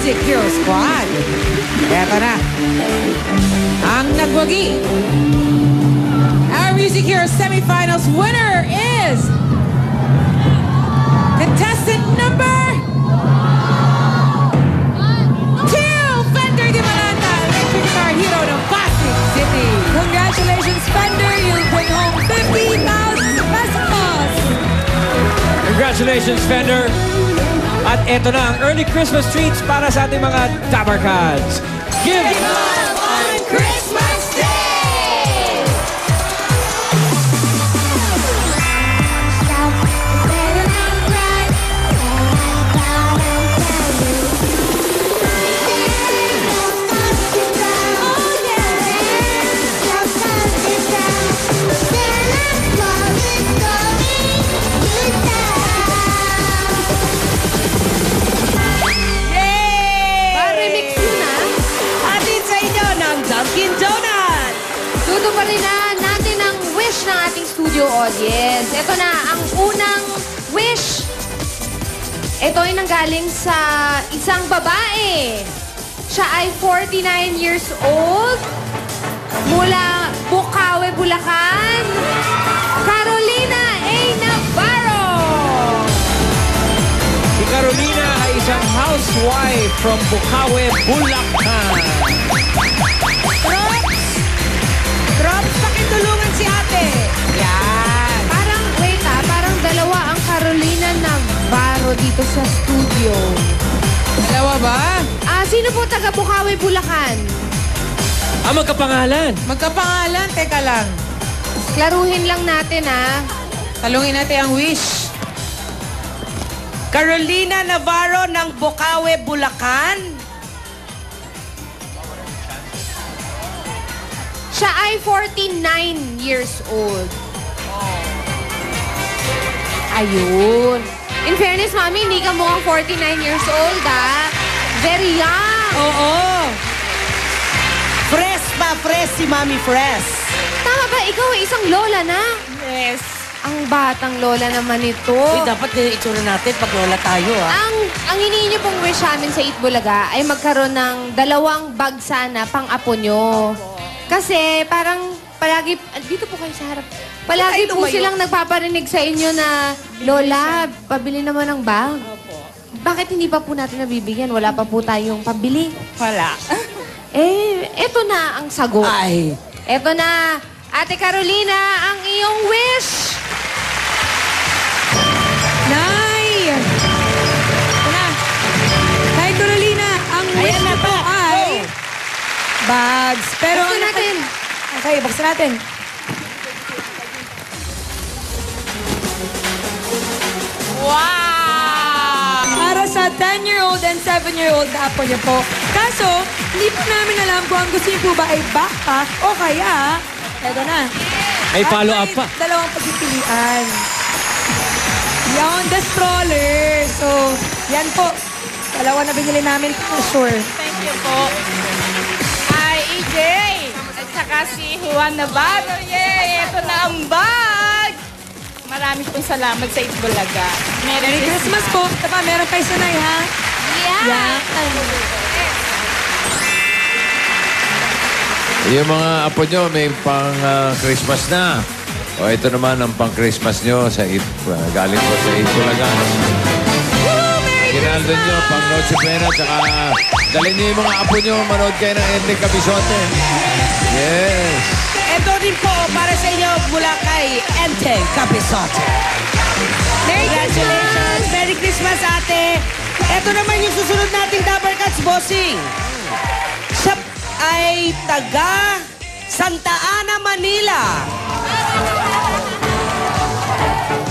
Music Hero Squad. Eto na. Ang nagwagi. Our Music Hero semifinals winner is contestant number 2, Fender Di Malanta, electric guitar hero ng Pasig City. Congratulations, Fender. You'll bring home 50,000 pesos. Congratulations, Fender. At eto na ang early Christmas treats para sa ating mga Dabber Cats. Give love on Christmas Day! Tutuparin na natin ang wish ng ating studio audience. Ito na, ang unang wish. Ito ay nanggaling sa isang babae. Siya ay 49 years old. Mula Bukawe, Bulacan. Carolina A. Navarro. Si Carolina ay isang housewife from Bukawe, Bulacan. Drops, pakitulungan si ate. Yan. Parang, wait parang dalawa ang Carolina Navarro dito sa studio. Dalawa ba? Sino po taga Bukawe, Bulacan? Magkapangalan. Magkapangalan, teka lang. Klaruhin lang natin, Talungin natin ang wish. Carolina Navarro ng Bukawe, Bulacan. Siya ay 49 years old. Ayun. In fairness, Mami, hindi ka mukhang 49 years old, Very young. Oo. Fresh pa, fresh si Mami Fresh. Tama ba? Ikaw ay isang lola na? Yes. Ang batang lola naman ito. Dapat itsura natin pag lola tayo, Ang hinihingi niyo pong wish namin sa Itbulaga ay magkaroon ng 2 bag sana pang apo nyo. Kasi parang palagi, dito po kayo sa harap. Palagi po silang nagpaparinig sa inyo na, Lola, pabili naman ng bag. Bakit hindi pa po natin nabibigyan? Wala pa po tayong pabili. Wala. Eto na ang sagot. Ay. Eto na, Ate Carolina, ang iyong wish. Nay! Ito na. Nay Carolina, ang wish na nito to. ay bags. Pero Buksan natin. Okay, buksan natin. Wow! Para sa 10-year-old and 7-year-old na apo niyo po. Kaso, hindi po namin alam kung ang gusto niyo po ba ay backpack o kaya, eto na. May follow-up pa. At may 2 pagpipilian. Yan, the stroller. So, yan po. 2 na binili namin for sure. Thank you po. Ay, EJ! At saka si Juan Navarro. Yay! Ito na ang bag! Maraming pong salamat sa Itbulaga. Merry Christmas po. Tama, meron kayo sanay, ha? Yeah. Yung mga apo nyo, may pang-Christmas na. O ito naman ang pang-Christmas nyo sa galing po sa Itbulaga. Kinaldo nyo, pang Noche Buena, tsaka dalhin nyo yung mga apo nyo, manood kayo ng Enrique Cabizote. Yes. Ito din po para sa inyo mula kay Ente Capizote. Merry Congratulations! Merry Christmas, ate! Ito naman yung susunod nating Dabber Cats, bossing. Siya ay taga Santa Ana, Manila.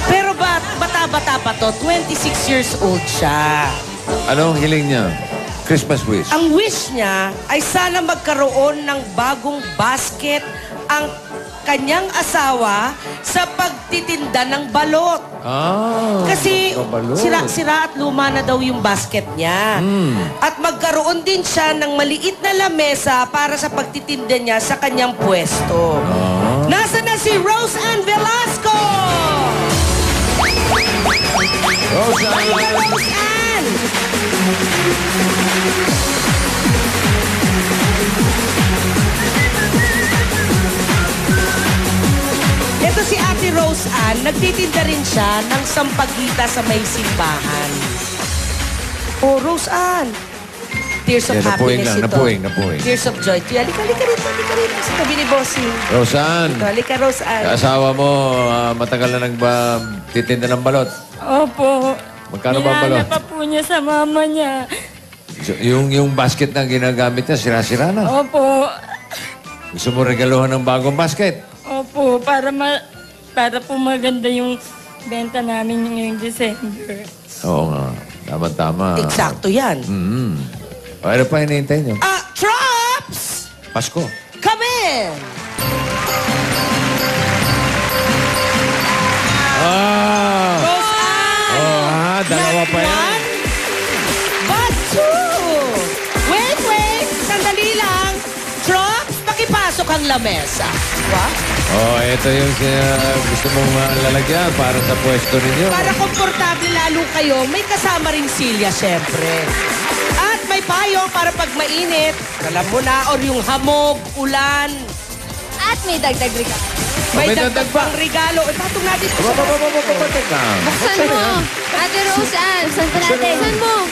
Pero bata-bata pa to. 26 years old siya. Anong hiling niya? Christmas wish. Ang wish niya ay sana magkaroon ng bagong basket ang kanyang asawa sa pagtitinda ng balot. Kasi balot. sira at luma na daw yung basket niya. At magkaroon din siya ng maliit na lamesa para sa pagtitinda niya sa kanyang pwesto. Nasa na si Rose Ann Velasco? Roseanne! Roseanne! Ito si Ate Roseanne, nagtitinda rin siya ng sampagita sa may simbahan. Oh, Roseanne. Tears of Yeah, napuwing happiness lang, ito. napuwing. Tears of joy. Halika rin. Sa tabi ni Bossing. Roseanne! Ito, halika, Roseanne. Asawa mo, matagal na nagtitinda ng balot. Opo. Magkano ba ang balot? Nilahanap pa po niya sa mama niya. Yung basket na ginagamit niya, sira-sira na. Opo. Gusto mo regaluhan ng bagong basket? Opo, para po maganda yung benta namin ngayong December. Oo nga. Tama-tama. Eksakto yan. O, ano pa hinihintay niyo? Trops! Pasko. Come in! Roseanne! Dalawa pa yan. One, but two! Wait! Sandali lang. Trops, pakipasok ang lamesa. What? Ito yung gusto mong lalagyan para sa pwesto ninyo. Para komportable lalo kayo, may kasama ring silya, syempre. At may payo para pag mainit, alam mo na, or yung hamog, ulan. At may dagdag regalo. May may dagdag dagdag pa. pang regalo. Ipatong natin ito sa... Teka. Buksan mo. Ate Roseanne, buksan pa natin. Buksan mo.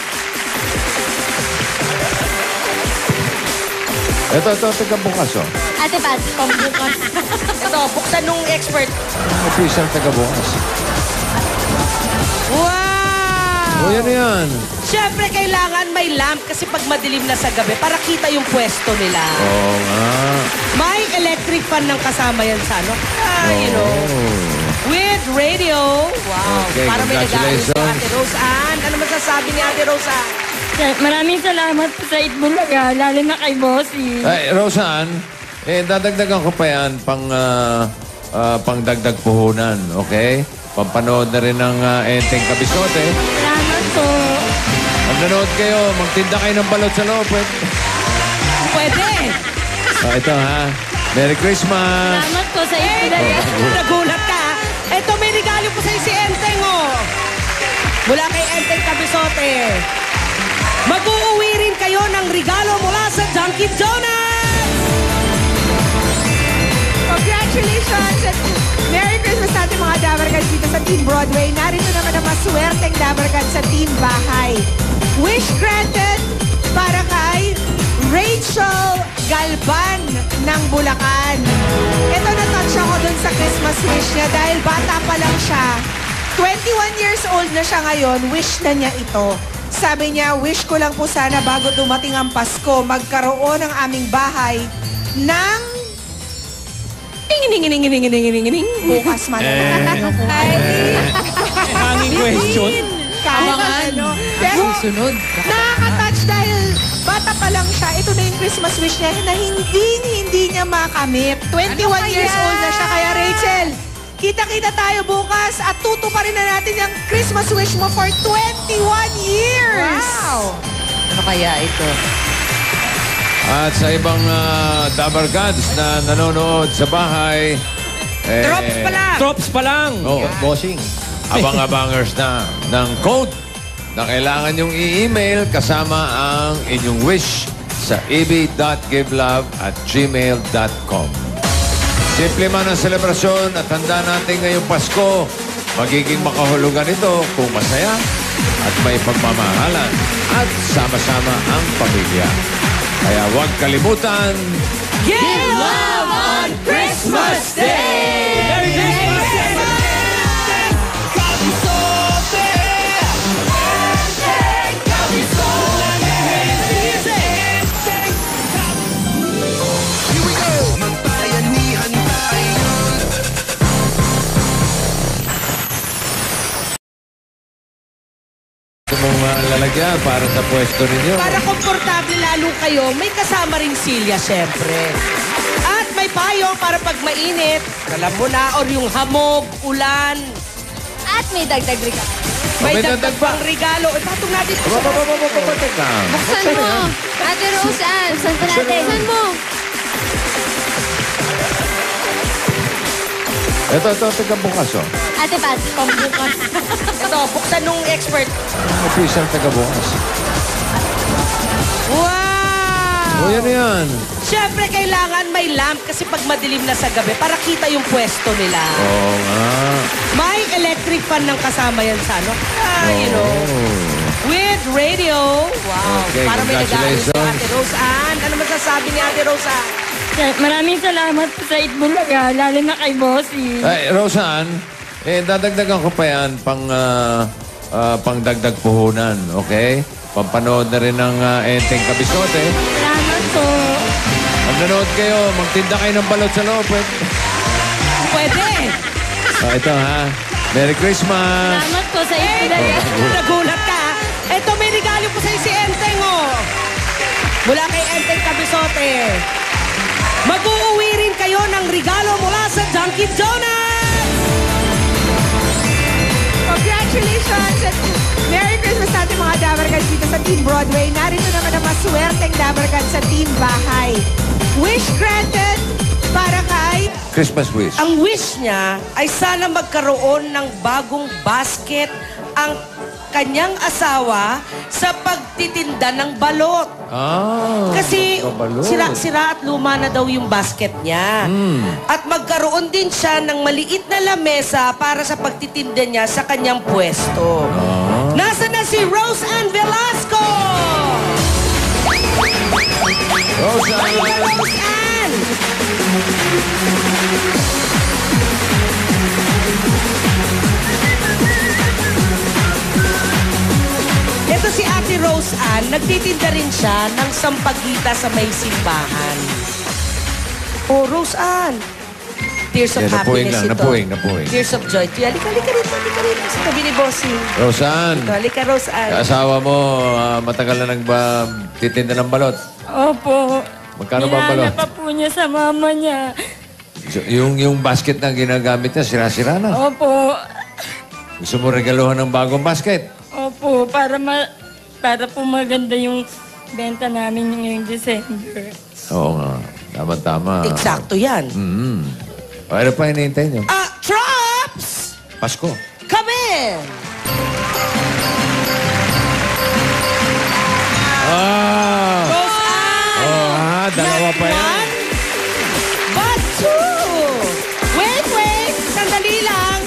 Ito, teka bukas, oh. Ate Pat, pambukas. Ito, buksan nung expert. Official taga bukas. Wow! Yan. Siyempre, kailangan may lamp kasi pag madilim na sa gabi, para kita yung pwesto nila. Oo nga. May electric fan ng kasama yan sa ano? You know. Oh. With radio. Wow. Okay, Para may nag-aalis si congratulations. Ate Roseanne. Ano masasabi ni Ate Roseanne? Maraming salamat po sa Itbulaga, lalo na kay Bossy. Roseanne, dadagdagan ko pa yan pang dagdag puhunan, okay? Pampanood na rin ng Enteng Kabisote. Salamat po. Pag nanood kayo, magtinda kayo ng balot sa loob. Pwede. Ito ha. Merry Christmas! Salamat po sa Itbulaga. Nagulat ka. Ito, may regalo po sa'yo si Enteng, oh. Mula kay Enteng Kabisote. Mag-uuwi rin kayo ng regalo mula sa Dunkin' Donuts! Congratulations at Merry Christmas sa ating mga Dabarkans dito sa Team Broadway. Narito naman ang maswerteng Dabarkans sa Team Bahay. Wish granted para kay Rachel Galban ng Bulacan. Ito na-touch ako dun sa Christmas wish niya dahil bata pa lang siya. 21 years old na siya ngayon, wish na niya ito. Sabi niya, wish ko lang po sana bago dumating ang Pasko, magkaroon ng aming bahay ng bukas man. Hanging question. Abangan. Pero nakaka-touch dahil bata pa lang siya. Ito na yung Christmas wish niya na hindi niya makamit. 21 years old na siya. Kaya Rachel, kita-kita tayo bukas at tutuparin na natin yung Christmas wish mo for 21 years. Wow! Ano kaya ito? At sa ibang Dabarkads na nanonood sa bahay, Drops pa lang! Drops pa lang. Oh, Bossing. abang-abangers na ng code na kailangan yung i-email kasama ang inyong wish sa eb.givelove@gmail.com. Simple man ang selebrasyon at handa natin ngayong Pasko. Magiging makahulugan ito kung masaya at may pagmamahalan at sama-sama ang pamilya. Kaya huwag kalimutan, Give love on Christmas Day! Merry Christmas! mong lalagyan para sa pwesto ninyo. Para komportable lalo kayo, may kasama ring silya, syempre. At may payo para pag mainit, alam mo na, or yung hamog, ulan. At may dagdag regalo. May May dagdag dagdag pa. pang regalo. Ipatong natin ito sa... Teka. Buksan mo. Ate Roseanne, buksan pa natin. Buksan mo. Ito, taga bukas, oh. Ate Pat, pambukas. Ito, buksan nung expert. Official taga bukas. Wow! O, yan. Siyempre, kailangan may lamp kasi pag madilim na sa gabi para kita yung pwesto nila. Oo nga. May electric fan ng kasama yan sa ano? You know. Oh. With radio. Wow. Okay, Para may nag-aalis si congratulations. Ate Rose Ann. Ano masasabi ni Ate Rose Ann? Maraming salamat po sa Itbulaga, lalo na kay Bossy. Ay, Roseanne, dadagdagan ko pa yan pang dagdag puhunan, okay? Pampanood na rin ng Enteng Kabisote. Salamat po. Pag nanood kayo, magtinda kayo ng balot sa loob. Pwede. Ito ha. Merry Christmas! Salamat po sa Itbulaga. Nagulat ka. Ito, may regalo po sa'yo si Enteng, oh. Mula kay Enteng Kabisote. Mag-uuwi rin kayo ng regalo mula sa Dunkin' Donuts! Congratulations at Merry Christmas sa ating mga Dabarkans dito sa Team Broadway. Narito naman ang maswerteng Dabarkans sa Team Bahay. Wish granted para kay... Christmas wish. Ang wish niya ay sana magkaroon ng bagong basket ang kanyang asawa sa pagtitinda ng balot. Kasi kabalot. sira at luma na daw yung basket niya. At magkaroon din siya ng maliit na lamesa para sa pagtitinda niya sa kanyang pwesto. Nasa na si Rose Ann Velasco? Roseanne! Rose Ann! Ito si Ate Rose Ann, nagtitinda rin siya ng sampagita sa may simbahan. Oh, Rose Ann. Tears of Yan, napuwing happiness lang, ito. napuwing. Tears of joy. Halika rito. Sa tabi ni Bossing. Roseanne, Ito, halika Rose Ann. asawa mo, matagal na nagtitinda ng balot. Opo. Magkano ba ang balot? Nilala pa po niya sa mama niya. Yung basket na ginagamit niya, sira-sira na. Opo. Gusto mo regaluhan ng bagong basket? Opo, para po maganda yung benta namin ngayong December. Oo nga. Tama-tama. Eksakto yan. O, ano pa hinihintay niyo? Trops! Pasko. Come in! Rose Ann! Dalawa pa yan. One, but two! Wait! Sandali lang.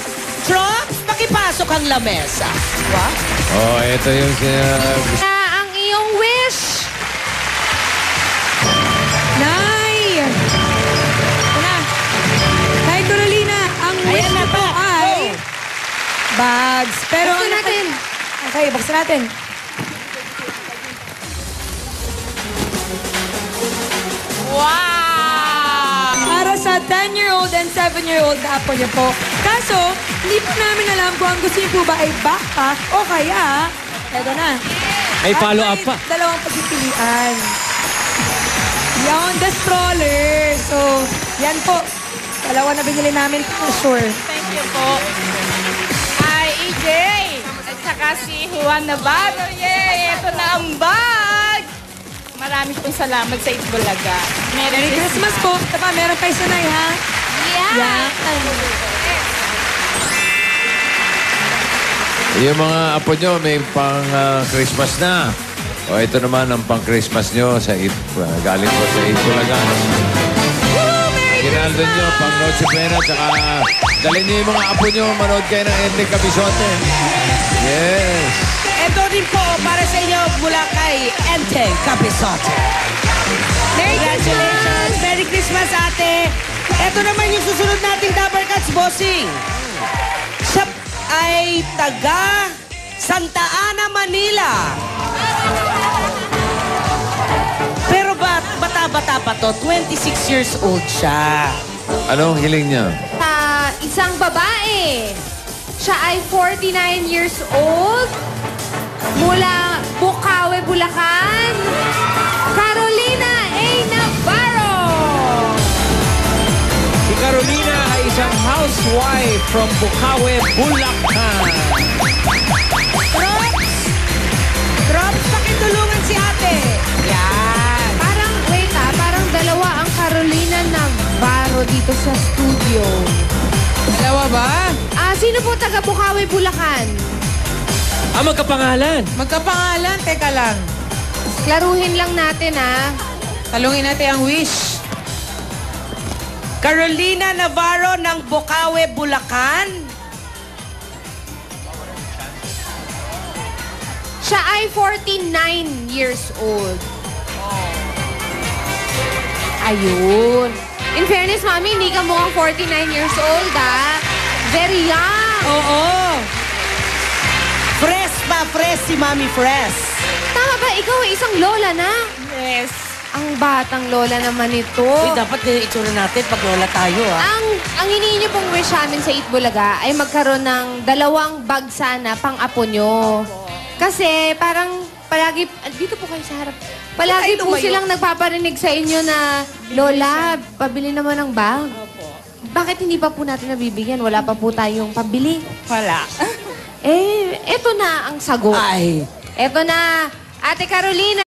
Trops, pakipasok ang lamesa. What? Ito yung Ang iyong wish. Nay! Nay Carolina, ang wish Ayan na ko po. ay... Bags. Pero Buksan natin. Okay, buksan natin. Wow! Para sa 10-year-old and 7-year-old na apo niyo po. Kaso, hindi po namin alam kung ang gusto niyo po ba ay backpack o kaya... Eto na. May At follow-up pa. may dalawang pagpipilian. Yan, the stroller. So, yan po. Dalawa na binili namin for sure. Thank you po. Ay, EJ! At saka si Juan Navarro. Yay! Ito na ang bag! Maraming pong salamat sa Itbulaga. Merry Christmas po. Tapa, meron kayo sanay, ha? Yeah. Yung mga apo nyo, may pang-Christmas na. O, ito naman ang pang-Christmas nyo sa galing po sa Itbulaga. Ginaldo nyo, pang Noche Buena, tsaka dalhin nyo yung mga apo nyo, manood kayo ng Enteng Kabisote. Yes. Ito rin po para sa inyo mula kay Enteng Kabisote. Congratulations! Merry Christmas, ate! Ito naman yung susunod nating Dabarkans, bossing. Siya ay taga Santa Ana, Manila. Pero bata-bata pa to, 26 years old siya. Anong hiling niya? Isang babae. Siya ay 49 years old. Mula Bukawe, Bulacan. Carolina A. Navarro. Si Carolina ay isang housewife from Bukawe, Bulacan. Drops, pakitulungan si ate. Yan. Parang dalawa ang Carolina Navarro dito sa studio. Dalawa ba? Sino po taga Bukawi, Bulacan? Magkapangalan. Magkapangalan? Teka lang. Klaruhin lang natin, Talungin natin ang wish. Carolina Navarro ng Bukawi, Bulacan. Siya ay 49 years old. Ayun. In fairness, Mami, hindi ka mukhang 49 years old, Very young. Oo. Fresh pa, fresh si Mami Fresh. Tama ba? Ikaw ay isang lola na. Yes. Ang batang lola naman ito. Uy, dapat itsura natin pag lola tayo, Ang hinihingi niyo pong wish namin sa Itbulaga ay magkaroon ng 2 bag sana pang apo nyo. Kasi parang palagi, dito po kayo sa harap. Palagi po silang nagpaparinig sa inyo na, Lola, pabili naman ng bag. Bakit hindi pa po natin nabibigyan? Wala pa po tayong pabili. Wala. Eto na ang sagot. Ay. Eto na, Ate Carolina.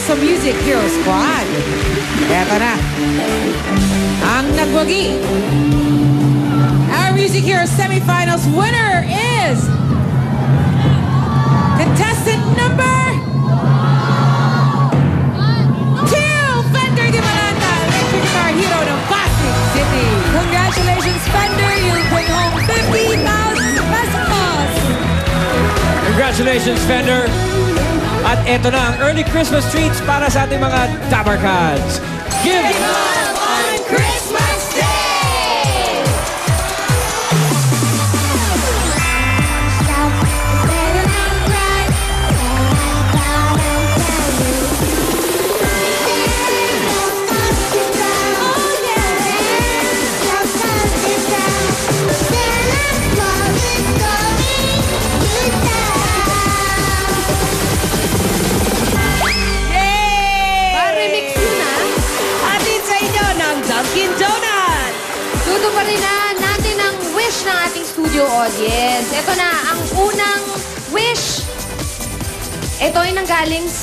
Sa Music Hero Squad. Eto na. Ang nagwagi. Our Music Hero semifinals winner is contestant number 2, Fender Di Malanta, electric guitar hero ng Pasig City. Congratulations, Fender. You'll bring home 50,000 pesos. Congratulations, Fender. At eto na ang early Christmas treats para sa ating mga Dabarkads. Give love on Christmas Day! Tutuparin na natin ang wish ng ating studio audience. Ito na, ang unang wish. Ito ay nanggaling sa